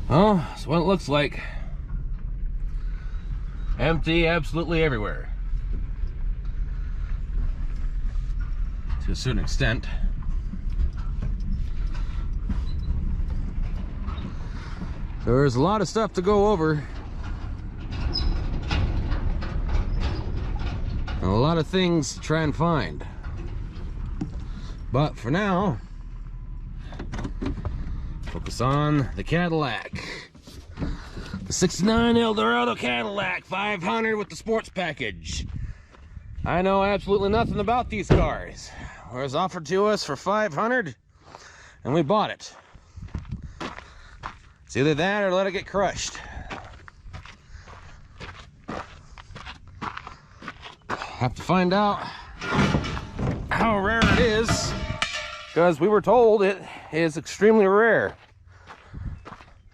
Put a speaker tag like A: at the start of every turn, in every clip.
A: Oh, that's what it looks like. Empty absolutely everywhere. To a certain extent. So there's a lot of stuff to go over. And a lot of things to try and find. But for now, focus on the Cadillac. The 69 Eldorado Cadillac 500 with the sports package. I know absolutely nothing about these cars. It was offered to us for 500 and we bought it. It's either that or let it get crushed. Have to find out how rare it is, because we were told it is extremely rare.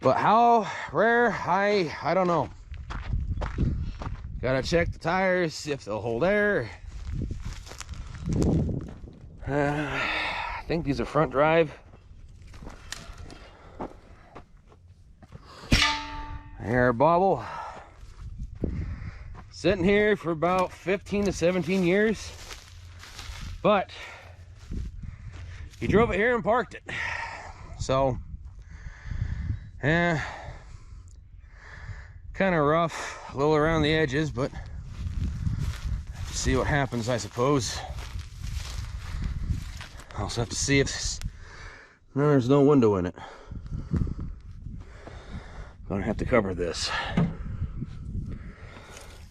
A: But how rare, I don't know. Gotta check the tires, see if they'll hold air. I think these are front drive. Air bobble. Sitting here for about 15 to 17 years. But he drove it here and parked it. So, kind of rough, a little around the edges, but see what happens, I suppose. Also have to see if there's no window in it. Gonna have to cover this.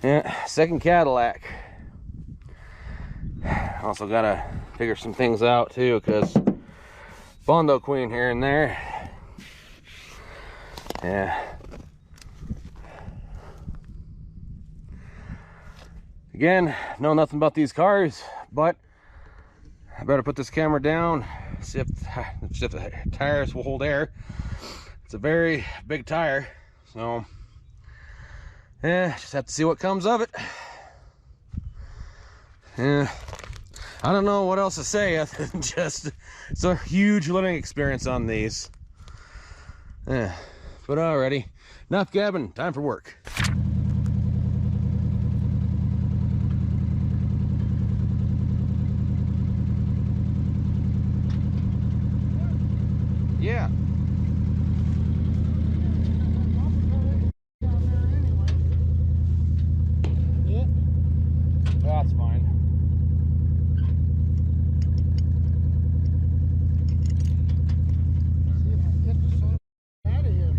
A: Yeah, second Cadillac. Also gotta figure some things out too, because Bondo Queen here and there. Yeah. Again, know nothing about these cars, but I better put this camera down, see if the tires will hold air. It's a very big tire, so yeah, just have to see what comes of it. Yeah, I don't know what else to say other than just it's a huge learning experience on these. Yeah, but alrighty, enough gabbing, time for work. Yeah. That's fine.
B: See if I can get this out of here.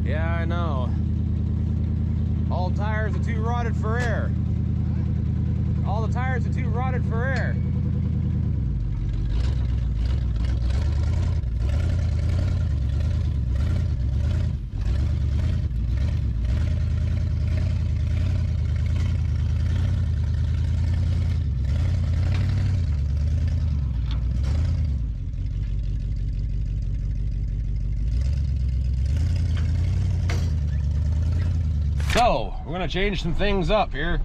A: Yeah, I know. All tires are too rotted for air. All the tires are too rotted for air. So, we're gonna change some things up here.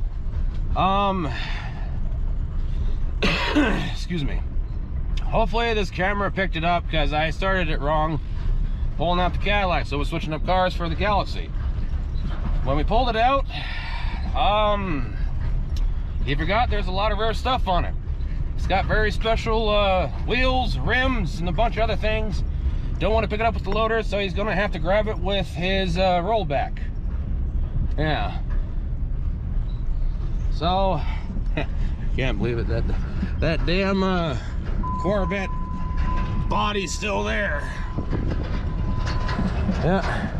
A: Excuse me. Hopefully this camera picked it up, because I started it wrong pulling out the Cadillac, so we're switching up cars for the Galaxy. When we pulled it out, you forgot there's a lot of rare stuff on it. It's got very special wheels, rims, and a bunch of other things. Don't want to pick it up with the loader, so he's gonna have to grab it with his rollback. Yeah. So, can't believe it, that damn Corvette body's still there. Yeah.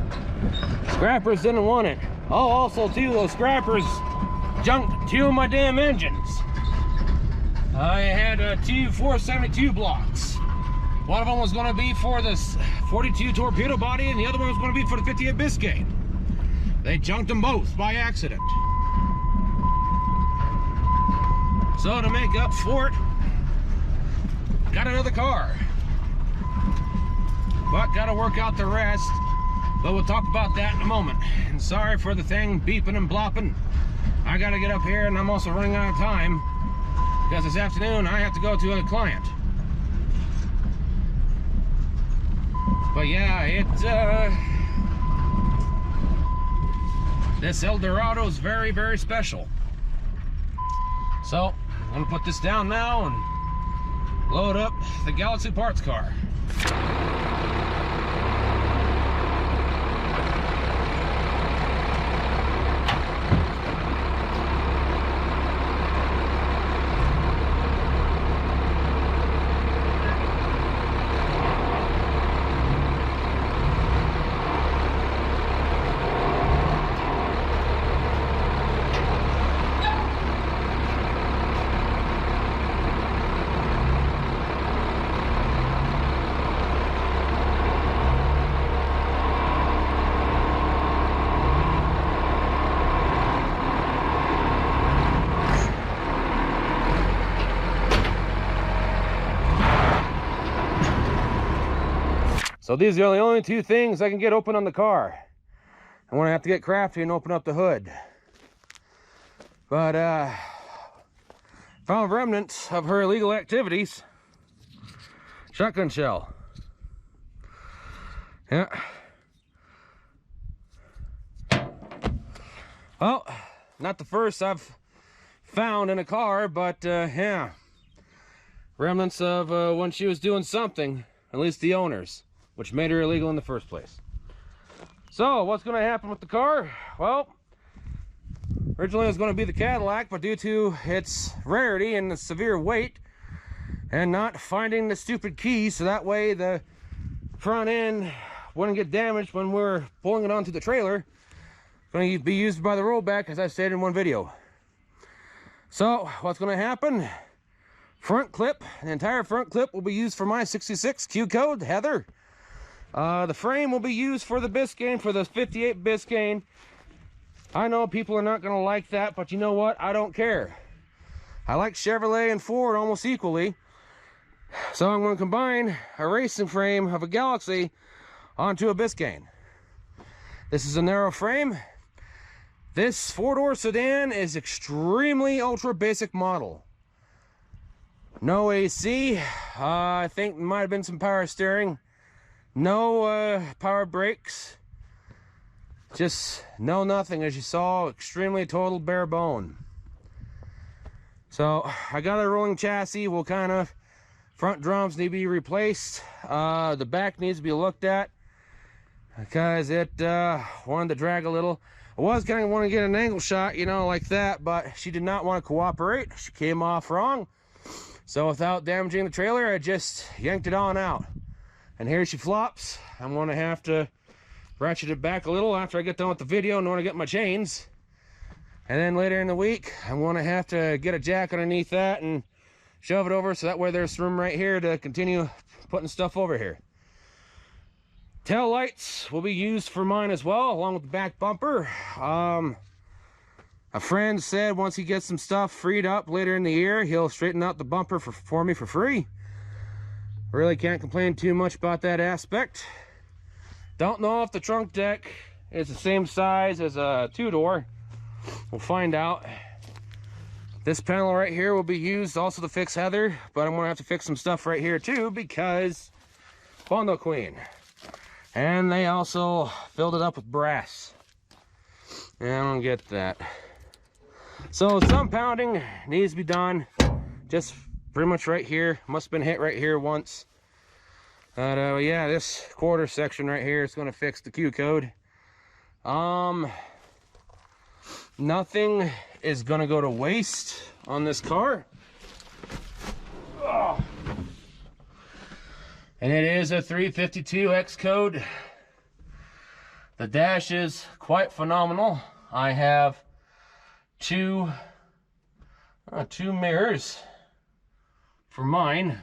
A: Scrappers didn't want it. Oh, also too, those scrappers junked 2 of my damn engines. I had 2 472 blocks. One of them was going to be for this 42 torpedo body, and the other one was going to be for the 58 Biscayne. They junked them both by accident. So to make up for it, got another car. But got to work out the rest. But we'll talk about that in a moment. And sorry for the thing beeping and blopping. I got to get up here, and I'm also running out of time because this afternoon I have to go to a client. But yeah, this Eldorado is very, very special. So I'm gonna put this down now and load up the Galaxy parts car. So these are the only 2 things I can get open on the car. I'm gonna have to get crafty and open up the hood. But found remnants of her illegal activities. Shotgun shell. Yeah. Well, not the first I've found in a car, but yeah. Remnants of when she was doing something, at least the owners, which made her illegal in the first place. So what's going to happen with the car? Well, originally it was going to be the Cadillac, but due to its rarity and the severe weight and not finding the stupid keys, so that way the front end wouldn't get damaged when we're pulling it onto the trailer, it's going to be used by the rollback, as I stated in one video. So what's going to happen? Front clip, the entire front clip will be used for my 66 Q code, Heather. The frame will be used for the Biscayne, for the 58 Biscayne. I know people are not going to like that, but you know what? I don't care. I like Chevrolet and Ford almost equally. So I'm going to combine a racing frame of a Galaxy onto a Biscayne. This is a narrow frame. This 4-door sedan is extremely ultra basic model. No AC. I think there might have been some power steering. No power brakes, just no nothing, as you saw. Extremely total bare bone. So I got a rolling chassis. Will kind of, front drums need to be replaced. The back needs to be looked at because it wanted to drag a little. I was kind of want to get an angle shot, you know, like that, but she did not want to cooperate. She came off wrong. So without damaging the trailer, I just yanked it on out. And here she flops. I'm going to have to ratchet it back a little after I get done with the video in order to get my chains. And then later in the week, I'm going to have to get a jack underneath that and shove it over, so that way there's room right here to continue putting stuff over here. Tail lights will be used for mine as well, along with the back bumper. A friend said once he gets some stuff freed up later in the year, he'll straighten out the bumper for me for free. Really can't complain too much about that aspect. Don't know if the trunk deck is the same size as a 2-door. We'll find out. This panel right here will be used also to fix Heather, but I'm gonna have to fix some stuff right here too, because Bondo Queen. And they also filled it up with brass. And I don't get that. So some pounding needs to be done. Just pretty much right here. Must have been hit right here once. But yeah, this quarter section right here is going to fix the Q code. Nothing is going to go to waste on this car. Oh. And it is a 352 X code. The dash is quite phenomenal. I have two mirrors for mine.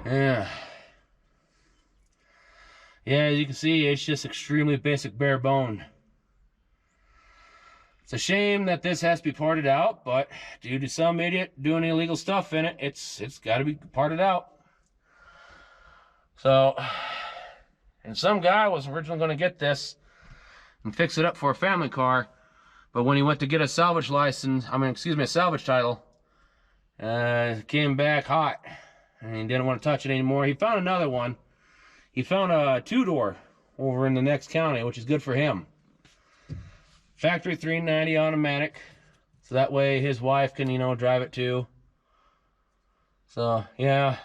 A: Yeah, as you can see, it's just extremely basic, bare bone. It's a shame that this has to be parted out, but due to some idiot doing illegal stuff in it, it's got to be parted out. So, and some guy was originally going to get this and fix it up for a family car, but when he went to get a salvage license, a salvage title, came back hot, and he didn't want to touch it anymore. He found another one. He found a two-door over in the next county, which is good for him. Factory 390 automatic, so that way his wife can, drive it too. So, yeah.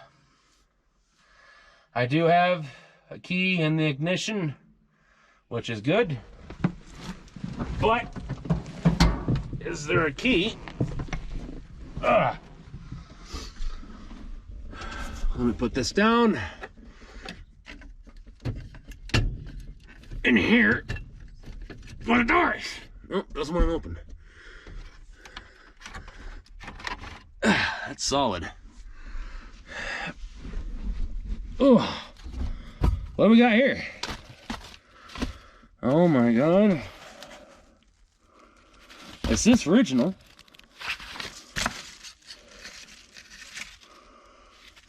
A: I do have a key in the ignition, which is good. But, is there a key? Let me put this down. In here. One of the doors. Nope, doesn't want to open. That's solid. Oh, what do we got here? Oh my god. Is this original?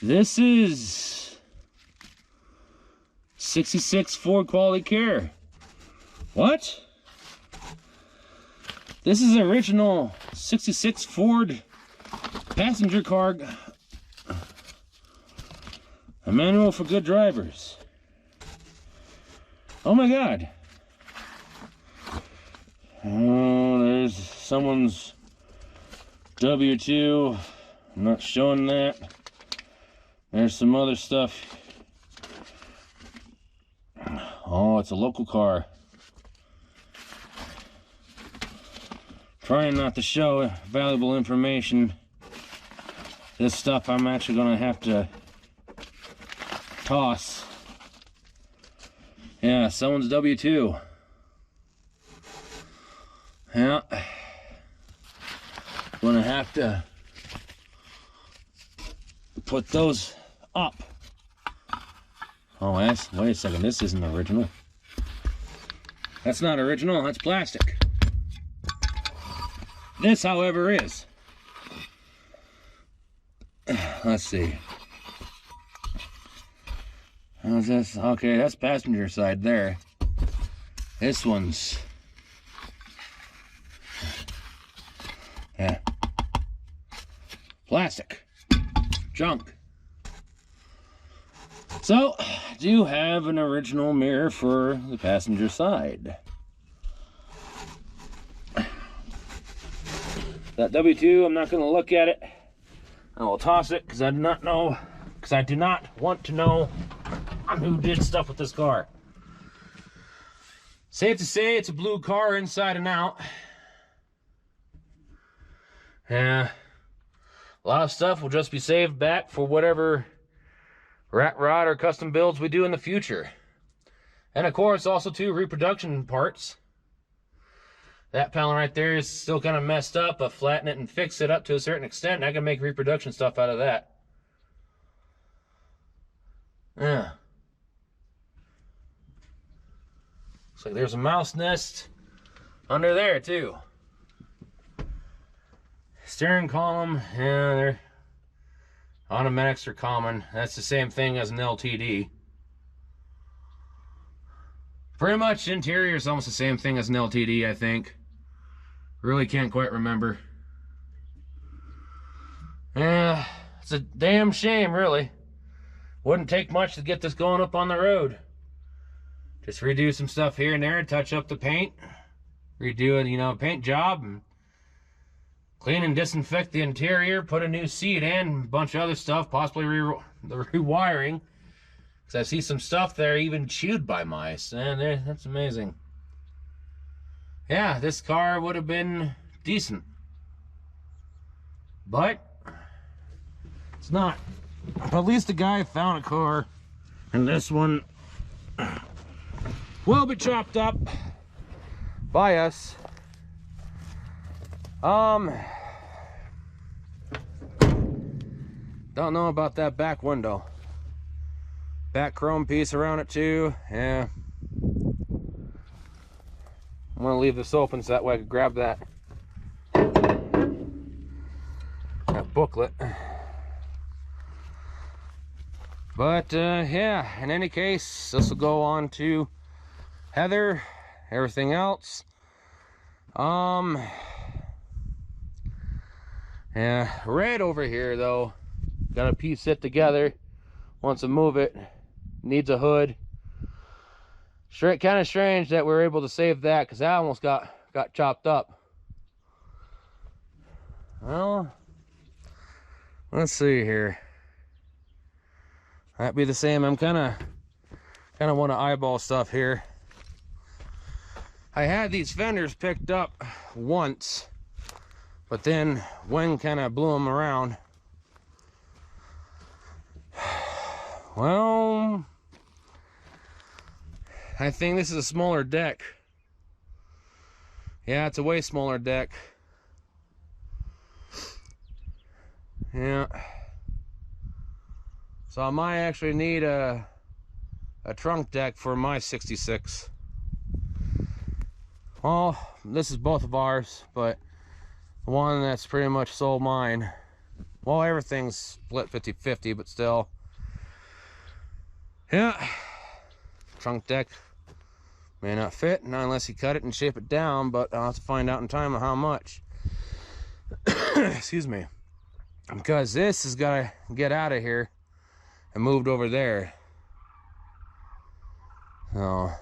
A: This is 66 Ford Quality Care. What? This is original 66 Ford passenger car. A manual for good drivers. Oh my god. Oh, there's someone's W2. I'm not showing that. There's some other stuff. Oh, it's a local car. Trying not to show valuable information. This stuff I'm actually going to have to toss. Yeah, someone's W2. Yeah. Gonna have to put those up. Oh, wait a second, this isn't original. That's not original, that's plastic. This, however, is. Let's see. How's this? Okay, that's passenger side there. This one's... yeah. Plastic. Junk. So, I do have an original mirror for the passenger side. That W2, I'm not going to look at it. I will toss it because I do not know, because I do not want to know who did stuff with this car. Safe to say it's a blue car inside and out. Yeah. A lot of stuff will just be saved back for whatever rat rod or custom builds we do in the future. And of course, also two reproduction parts. That panel right there is still kind of messed up, but flatten it and fix it up to a certain extent, and I can make reproduction stuff out of that. Yeah. Looks like there's a mouse nest under there, too. Steering column, yeah, they're automatics are common. That's the same thing as an LTD. Pretty much interior is almost the same thing as an LTD, I think. Really can't quite remember. Yeah, it's a damn shame, really. Wouldn't take much to get this going up on the road. Just redo some stuff here and there, touch up the paint, redo a paint job, and clean and disinfect the interior, put a new seat in, a bunch of other stuff, possibly the rewiring. Because I see some stuff there even chewed by mice, and that's amazing. Yeah, this car would have been decent. But it's not. But at least the guy found a car. And this one will be chopped up by us. Don't know about that back window. Back chrome piece around it too. Yeah. I'm gonna leave this open so that way I can grab that booklet. But yeah, in any case, this will go on to Heather, everything else. Yeah, Red over here though, gotta piece it together. Wants to move it, needs a hood. Straight, kind of strange that we were able to save that, because that almost got chopped up. Well, let's see here. That'd be the same. I'm kind of want to eyeball stuff here. I had these fenders picked up once, but then wind kind of blew them around. Well, I think this is a smaller deck. Yeah, it's a way smaller deck. Yeah. So I might actually need a trunk deck for my 66. Well, this is both of ours, but the one that's pretty much sold mine. Well, everything's split 50-50, but still. Yeah. Trunk deck may not fit, not unless you cut it and shape it down, but I'll have to find out in time how much. Excuse me. Because this has got to get out of here and moved over there. So,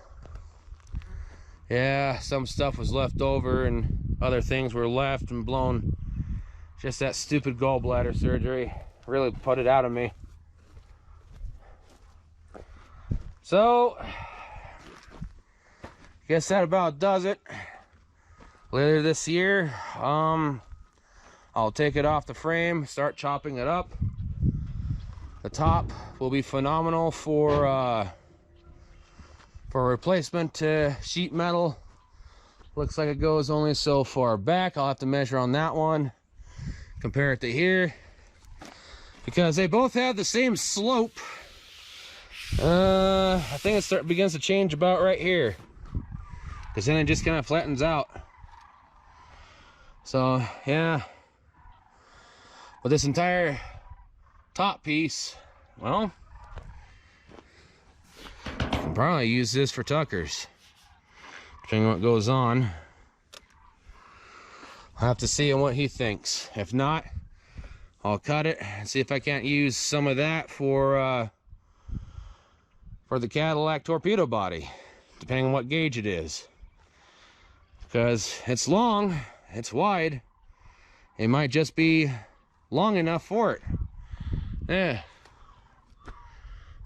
A: yeah, some stuff was left over and other things were left and blown. Just that stupid gallbladder surgery really put it out of me. So, guess that about does it. Later this year, I'll take it off the frame, start chopping it up. The top will be phenomenal for replacement sheet metal. Looks like it goes only so far back. I'll have to measure on that one, compare it to here, because they both have the same slope. I think it begins to change about right here, because then it just kind of flattens out. So yeah, but this entire top piece, well, I can probably use this for Tuckers, depending on what goes on. I'll have to see what he thinks. If not, I'll cut it and see if I can't use some of that for the Cadillac torpedo body, depending on what gauge it is. Because it's long, it's wide, it might just be long enough for it. Yeah,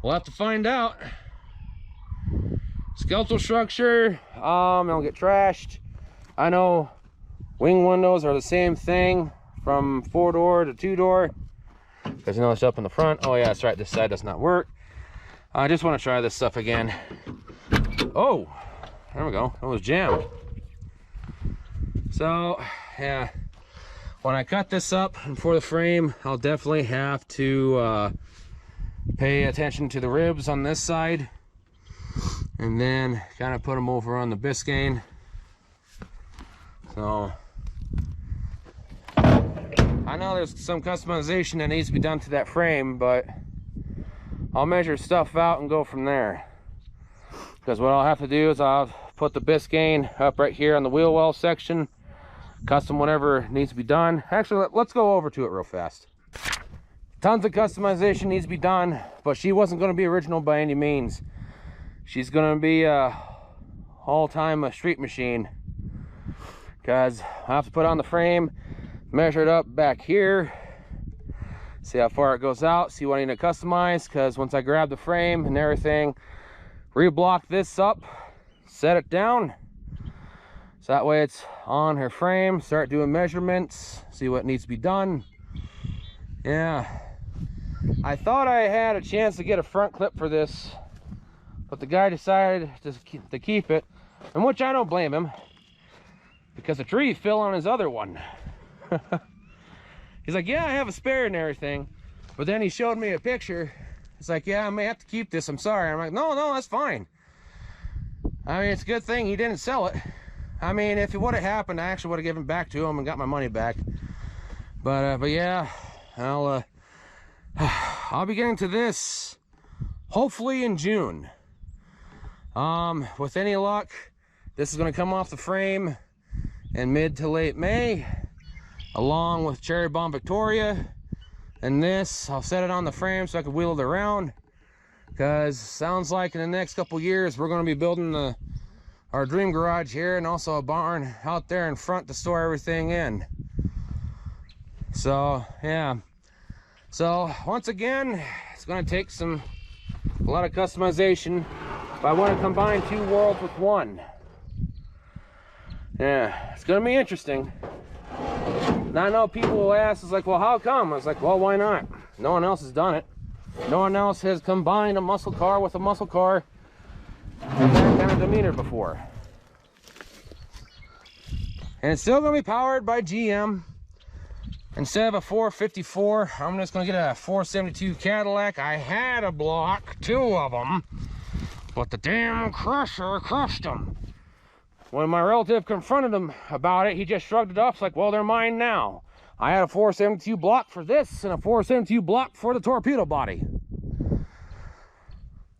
A: we'll have to find out. Skeletal structure, it'll get trashed. I know wing windows are the same thing from 4-door to 2-door, because you know it's up in the front. Oh yeah, that's right, this side does not work. I just want to try this stuff again. Oh, there we go, it was jammed. So yeah, when I cut this up and for the frame, I'll definitely have to pay attention to the ribs on this side, and then kind of put them over on the Biscayne. So I know there's some customization that needs to be done to that frame, but I'll measure stuff out and go from there. Because what I'll have to do is I'll put the Biscayne up right here on the wheel well section, custom whatever needs to be done. Actually, let's go over to it real fast. Tons of customization needs to be done, but she wasn't going to be original by any means. She's going to be all-time street machine, because I have to put on the frame, measure it up back here, see how far it goes out, see what I need to customize, because once I grab the frame and everything, reblock this up, set it down, so that way it's on her frame, start doing measurements, see what needs to be done. Yeah, I thought I had a chance to get a front clip for this but the guy decided to keep it, and which I don't blame him, because the tree fell on his other one. He's like, yeah, I have a spare and everything, but then he showed me a picture. It's like, yeah, I may have to keep this, I'm sorry. I'm like, no, that's fine. I mean, it's a good thing he didn't sell it. I mean, if it would have happened, I actually would have given it back to him and got my money back. But yeah, I'll be getting to this hopefully in June. With any luck, this is going to come off the frame in mid to late May, along with Cherry Bomb Victoria. And this, I'll set it on the frame so I can wheel it around, because sounds like in the next couple years we're going to be building our dream garage here, and also a barn out there in front to store everything in. So yeah, so once again, it's going to take a lot of customization, but I want to combine two worlds with one. Yeah, it's going to be interesting. Now, I know people will ask, it's like, well, how come? I was like, well, why not? No one else has done it. No one else has combined a muscle car with a muscle car with that kind of demeanor before. And it's still going to be powered by GM. Instead of a 454, I'm just going to get a 472 Cadillac. I had a block, 2 of them, but the damn crusher crushed them. When my relative confronted him about it, he just shrugged it off. It's like, well, they're mine now. I had a 472 block for this and a 472 block for the torpedo body.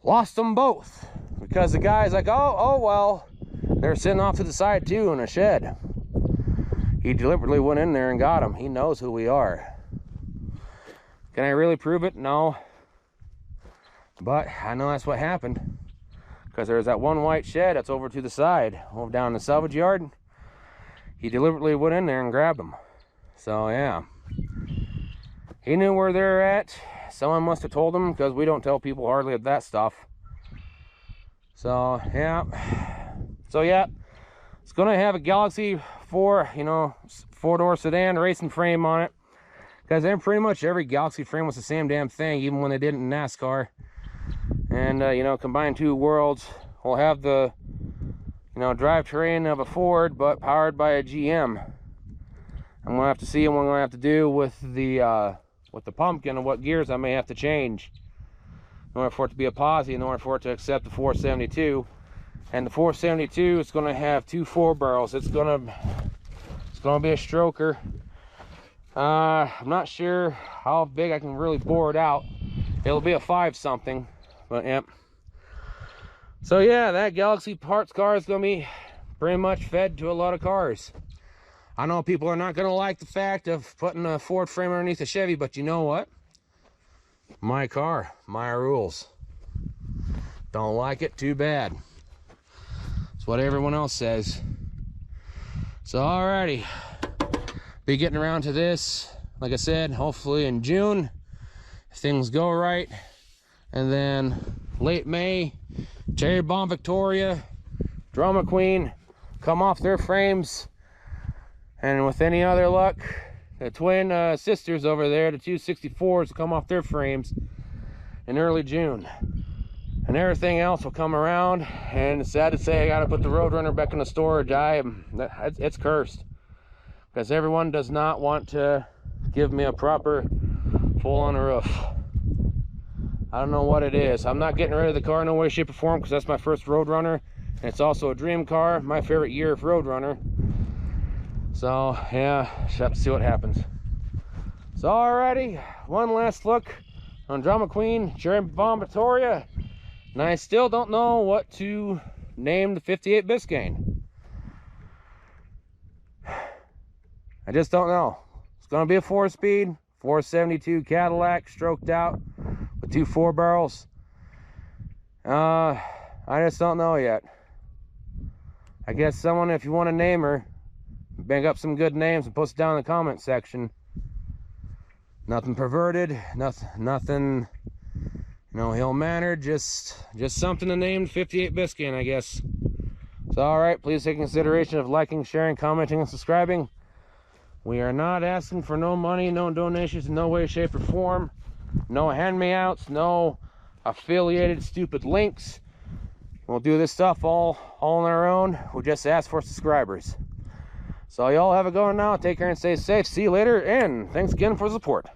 A: Lost them both, because the guy's like, oh well, they're sitting off to the side too in a shed. He deliberately went in there and got them. He knows who we are. Can I really prove it? No. But I know that's what happened, because there's that one white shed that's over to the side, over down in the salvage yard. He deliberately went in there and grabbed them. So yeah, he knew where they're at. Someone must have told him, because we don't tell people hardly of that stuff. So yeah, it's gonna have a Galaxy 4, you know, 4-door sedan racing frame on it, because then pretty much every Galaxy frame was the same damn thing, even when they did it in NASCAR. And you know, combine two worlds. We'll have the, you know, drivetrain of a Ford, but powered by a GM. I'm gonna have to see what I'm gonna have to do with the pumpkin and what gears I may have to change in order for it to be a posi, in order for it to accept the 472. And the 472 is gonna have 2 4-barrels. It's gonna be a stroker. I'm not sure how big I can really bore it out. It'll be a 5-something, but yep. So yeah, that Galaxy parts car is gonna be pretty much fed to a lot of cars. I know people are not gonna like the fact of putting a Ford frame underneath a Chevy, but you know what? My car, my rules. Don't like it, too bad. It's what everyone else says. So alrighty, be getting around to this, like I said, hopefully in June, if things go right. And then late May, Cherry Bomb Victoria, Drama Queen come off their frames. And with any other luck, the twin sisters over there, the 264s, will come off their frames in early June. And everything else will come around. And it's sad to say, I gotta put the Roadrunner back in the storage. It's cursed, because everyone does not want to give me a proper full-on roof. I don't know what it is. I'm not getting rid of the car in no way, shape, or form, because that's my first Roadrunner, and it's also a dream car, my favorite year of Roadrunner. So yeah, just have to see what happens. So alrighty, one last look on Drama Queen, Cherry Bomb Victoria, and I still don't know what to name the 58 Biscayne. I just don't know. It's gonna be a 4-speed 472 Cadillac, stroked out with 2 4-barrels. I just don't know yet. I guess someone, if you want to name her, bang up some good names and post it down in the comment section. Nothing perverted, nothing, you know, ill-mannered, just something to name 58 Biscayne, I guess. So alright, please take consideration of liking, sharing, commenting, and subscribing. We are not asking for no money, no donations in no way, shape, or form. No hand-me-outs, no affiliated stupid links. We'll do this stuff all on our own. We just ask for subscribers. So y'all have a good one now. Take care and stay safe. See you later, and thanks again for the support.